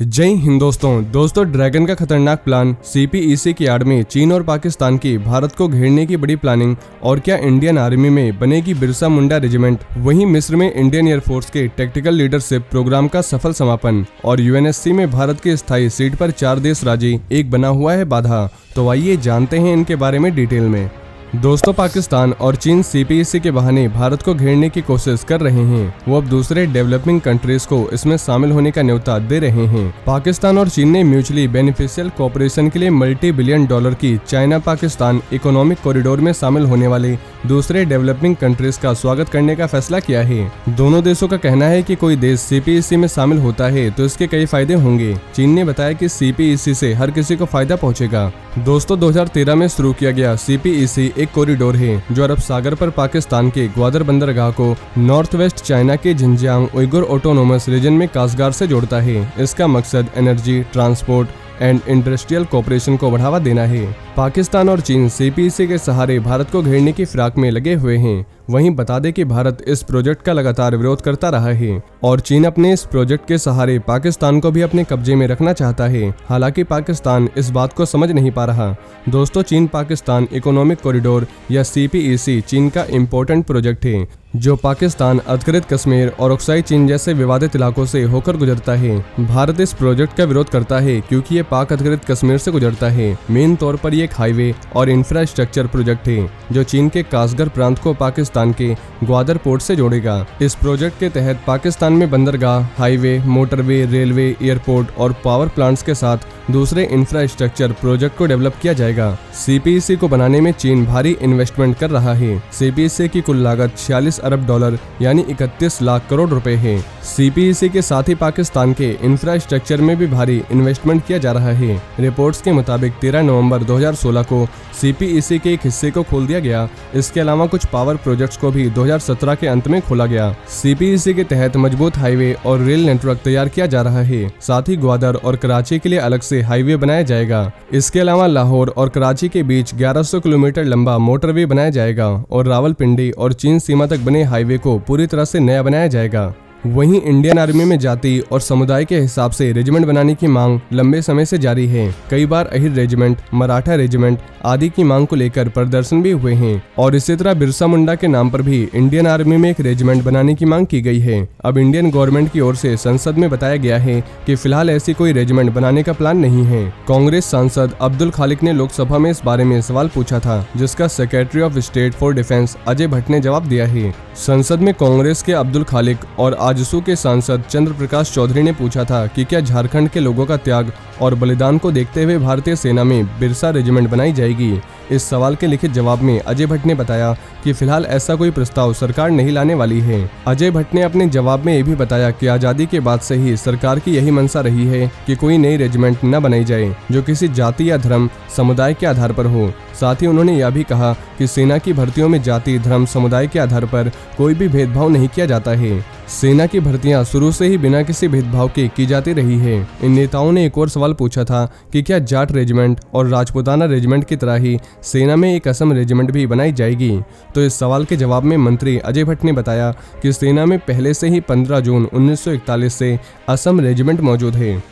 जय हिंद दोस्तों ड्रैगन का खतरनाक प्लान, सीपीईसी की आड़ में चीन और पाकिस्तान की भारत को घेरने की बड़ी प्लानिंग, और क्या इंडियन आर्मी में बनेगी बिरसा मुंडा रेजिमेंट। वहीं मिस्र में इंडियन एयरफोर्स के टेक्टिकल लीडरशिप प्रोग्राम का सफल समापन, और यूएनएससी में भारत की स्थायी सीट पर 4 देश राजी, एक बना हुआ है बाधा। तो आइए जानते हैं इनके बारे में डिटेल में। दोस्तों, पाकिस्तान और चीन सीपीईसी के बहाने भारत को घेरने की कोशिश कर रहे हैं। वो अब दूसरे डेवलपिंग कंट्रीज को इसमें शामिल होने का न्योता दे रहे हैं। पाकिस्तान और चीन ने म्यूचुअली बेनिफिशियल कोऑपरेशन के लिए $multi-billion की चाइना पाकिस्तान इकोनॉमिक कॉरिडोर में शामिल होने वाले दूसरे डेवलपिंग कंट्रीज का स्वागत करने का फैसला किया है। दोनों देशों का कहना है कि कोई देश सीपीईसी में शामिल होता है तो इसके कई फायदे होंगे। चीन ने बताया कि सीपीईसी से हर किसी को फायदा पहुंचेगा। दोस्तों, 2013 में शुरू किया गया सीपीईसी एक कॉरिडोर है जो अरब सागर पर पाकिस्तान के ग्वादर बंदरगाह को नॉर्थ वेस्ट चाइना के जिनजियांग उइगुर ऑटोनोमस रीजन में कासगार से जोड़ता है। इसका मकसद energy, transport and industrial cooperation को बढ़ावा देना है। पाकिस्तान और चीन सीपीईसी के सहारे भारत को घेरने की फिराक में लगे हुए हैं। वहीं बता दें कि भारत इस प्रोजेक्ट का लगातार विरोध करता रहा है और चीन अपने इस प्रोजेक्ट के सहारे पाकिस्तान को भी अपने कब्जे में रखना चाहता है। हालांकि पाकिस्तान इस बात को समझ नहीं पा रहा। दोस्तों, चीन पाकिस्तान इकोनॉमिक कॉरिडोर या सीपीईसी चीन का इम्पोर्टेंट प्रोजेक्ट है जो पाकिस्तान, अधिकृत कश्मीर और अक्साई चीन जैसे विवादित इलाकों से होकर गुजरता है। भारत इस प्रोजेक्ट का विरोध करता है क्योंकि ये पाक अधिकृत कश्मीर से गुजरता है। मेन तौर पर ये एक हाईवे और इंफ्रास्ट्रक्चर प्रोजेक्ट है जो चीन के कासगर प्रांत को पाकिस्तान के ग्वादर पोर्ट से जोड़ेगा। इस प्रोजेक्ट के तहत पाकिस्तान में बंदरगाह, हाईवे, मोटरवे, रेलवे, एयरपोर्ट और पावर प्लांट्स के साथ दूसरे इंफ्रास्ट्रक्चर प्रोजेक्ट को डेवलप किया जाएगा। सीपीईसी को बनाने में चीन भारी इन्वेस्टमेंट कर रहा है। सीपीईसी की कुल लागत $46 अरब यानी 31 लाख करोड़ रुपए है। सीपीईसी के साथ ही पाकिस्तान के इंफ्रास्ट्रक्चर में भी भारी इन्वेस्टमेंट किया जा रहा है। रिपोर्ट्स के मुताबिक 13 नवंबर 2016 को सीपीईसी के एक हिस्से को खोल दिया गया। इसके अलावा कुछ पावर प्रोजेक्ट्स को भी 2017 के अंत में खोला गया। सीपीईसी के तहत मजबूत हाईवे और रेल नेटवर्क तैयार किया जा रहा है। साथ ही ग्वादर और कराची के लिए अलग से हाईवे बनाया जाएगा। इसके अलावा लाहौर और कराची के बीच 1100 किलोमीटर लंबा मोटरवे बनाया जाएगा और रावलपिंडी और चीन सीमा तक बने हाईवे को पूरी तरह से नया बनाया जाएगा। वहीं इंडियन आर्मी में जाति और समुदाय के हिसाब से रेजिमेंट बनाने की मांग लंबे समय से जारी है। कई बार अहिर रेजिमेंट, मराठा रेजिमेंट आदि की मांग को लेकर प्रदर्शन भी हुए हैं और इसी तरह बिरसा मुंडा के नाम पर भी इंडियन आर्मी में एक रेजिमेंट बनाने की मांग की गई है। अब इंडियन गवर्नमेंट की ओर से संसद में बताया गया है कि फिलहाल ऐसी कोई रेजिमेंट बनाने का प्लान नहीं है। कांग्रेस सांसद अब्दुल खालिक ने लोकसभा में इस बारे में सवाल पूछा था, जिसका secretary of state for defence Ajay Bhatt ने जवाब दिया है। संसद में कांग्रेस के अब्दुल खालिक और आजसू के सांसद चंद्र प्रकाश चौधरी ने पूछा था कि क्या झारखंड के लोगों का त्याग और बलिदान को देखते हुए भारतीय सेना में बिरसा रेजिमेंट बनाई जाएगी। इस सवाल के लिखित जवाब में अजय भट्ट ने बताया कि फिलहाल ऐसा कोई प्रस्ताव सरकार नहीं लाने वाली है। अजय भट्ट ने अपने जवाब में ये भी बताया कि आजादी के बाद से ही सरकार की यही मंशा रही है कि कोई नई रेजिमेंट न बनाई जाए जो किसी जाति या धर्म, समुदाय के आधार पर हो। साथ ही उन्होंने यह भी कहा कि सेना की भर्तियों में जाति, धर्म, समुदाय के आधार पर कोई भी भेदभाव नहीं किया जाता है। सेना की भर्तियां शुरू से ही बिना किसी भेदभाव के की जाती रही है। इन नेताओं ने एक और सवाल पूछा था कि क्या जाट रेजिमेंट और राजपूताना रेजिमेंट की तरह ही सेना में एक असम रेजिमेंट भी बनाई जाएगी। तो इस सवाल के जवाब में मंत्री अजय भट्ट ने बताया कि सेना में पहले से ही 15 जून 1941 से असम रेजिमेंट मौजूद है।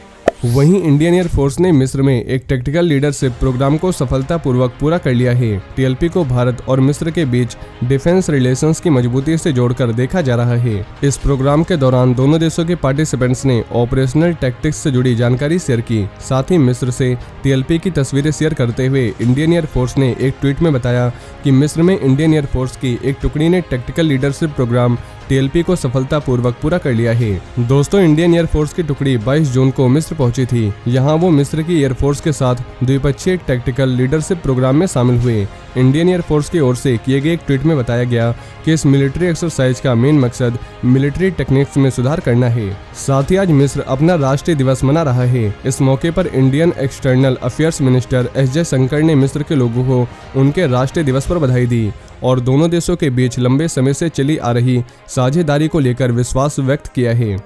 वहीं इंडियन एयरफोर्स ने मिस्र में एक टेक्टिकल लीडरशिप प्रोग्राम को सफलतापूर्वक पूरा कर लिया है। टीएलपी को भारत और मिस्र के बीच डिफेंस रिलेशंस की मजबूती से जोड़कर देखा जा रहा है। इस प्रोग्राम के दौरान दोनों देशों के पार्टिसिपेंट्स ने ऑपरेशनल टैक्टिक्स से जुड़ी जानकारी शेयर की। साथ ही मिस्र से टीएलपी की तस्वीरें शेयर करते हुए इंडियन एयरफोर्स ने एक ट्वीट में बताया कि मिस्र में इंडियन एयरफोर्स की एक टुकड़ी ने टेक्टिकल लीडरशिप प्रोग्राम टीएलपी को सफलतापूर्वक पूरा कर लिया है। दोस्तों, इंडियन एयरफोर्स की टुकड़ी 22 जून को मिस्र पहुंची थी। यहां वो मिस्र की एयरफोर्स के साथ द्विपक्षीय टेक्टिकल लीडरशिप प्रोग्राम में शामिल हुए। इंडियन एयरफोर्स की ओर से किए गए एक ट्वीट में बताया गया कि इस मिलिट्री एक्सरसाइज का मेन मकसद मिलिट्री टेक्निक्स में सुधार करना है। साथ ही आज मिस्र अपना राष्ट्रीय दिवस मना रहा है। इस मौके पर Indian external affairs minister S Jaishankar ने मिस्र के लोगों को उनके राष्ट्रीय दिवस पर बधाई दी और दोनों देशों के बीच लंबे समय से चली आ रही साझेदारी को लेकर विश्वास व्यक्त किया है।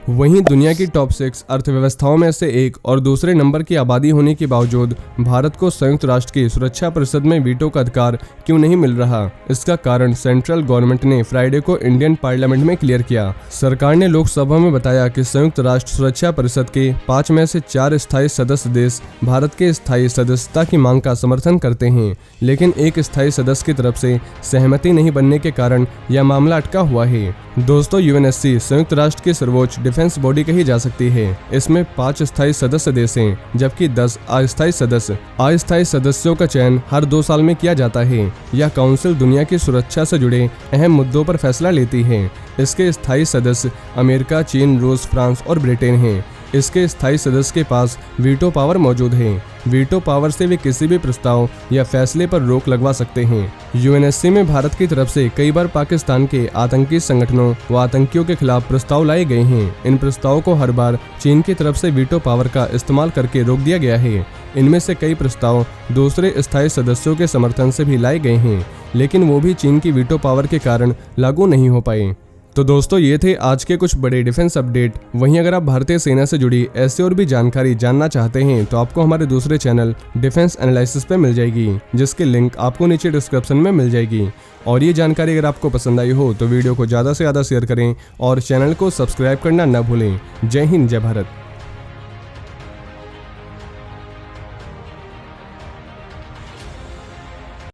वहीं दुनिया की टॉप 6 अर्थव्यवस्थाओं में से एक और दूसरे नंबर की आबादी होने के बावजूद भारत को संयुक्त राष्ट्र की सुरक्षा परिषद में वीटो का अधिकार क्यों नहीं मिल रहा, इसका कारण सेंट्रल गवर्नमेंट ने फ्राइडे को इंडियन पार्लियामेंट में क्लियर किया। सरकार ने लोकसभा में बताया कि संयुक्त राष्ट्र सुरक्षा परिषद के 5 में से 4 स्थायी सदस्य देश भारत के स्थायी सदस्यता की मांग का समर्थन करते हैं, लेकिन एक स्थायी सदस्य की तरफ से सहमति नहीं बनने के कारण यह मामला अटका हुआ है। दोस्तों, यूएनएससी संयुक्त राष्ट्र की सर्वोच्च डिफेंस बॉडी कही जा सकती है। इसमें 5 स्थायी सदस्य देश हैं, जबकि 10 अस्थायी सदस्य। अस्थायी सदस्यों का चयन हर 2 साल में किया जाता है। यह काउंसिल दुनिया की सुरक्षा से जुड़े अहम मुद्दों पर फैसला लेती है। इसके स्थायी सदस्य अमेरिका, चीन, रूस, फ्रांस और ब्रिटेन हैं। इसके स्थायी सदस्य के पास वीटो पावर मौजूद है। वीटो पावर से वे किसी भी प्रस्ताव या फैसले पर रोक लगवा सकते हैं। यूएनएससी में भारत की तरफ से कई बार पाकिस्तान के आतंकी संगठनों व आतंकियों के खिलाफ प्रस्ताव लाए गए हैं। इन प्रस्तावों को हर बार चीन की तरफ से वीटो पावर का इस्तेमाल करके रोक दिया गया है। इनमें से कई प्रस्ताव दूसरे स्थायी सदस्यों के समर्थन से भी लाए गए हैं, लेकिन वो भी चीन की वीटो पावर के कारण लागू नहीं हो पाए। तो दोस्तों, ये थे आज के कुछ बड़े डिफेंस अपडेट। वहीं अगर आप भारतीय सेना से जुड़ी ऐसी और भी जानकारी जानना चाहते हैं तो आपको हमारे दूसरे चैनल डिफेंस एनालिसिस पे मिल जाएगी, जिसकी लिंक आपको नीचे डिस्क्रिप्शन में मिल जाएगी। और ये जानकारी अगर आपको पसंद आई हो तो वीडियो को ज़्यादा से ज़्यादा शेयर करें और चैनल को सब्सक्राइब करना न भूलें। जय हिंद, जय भारत।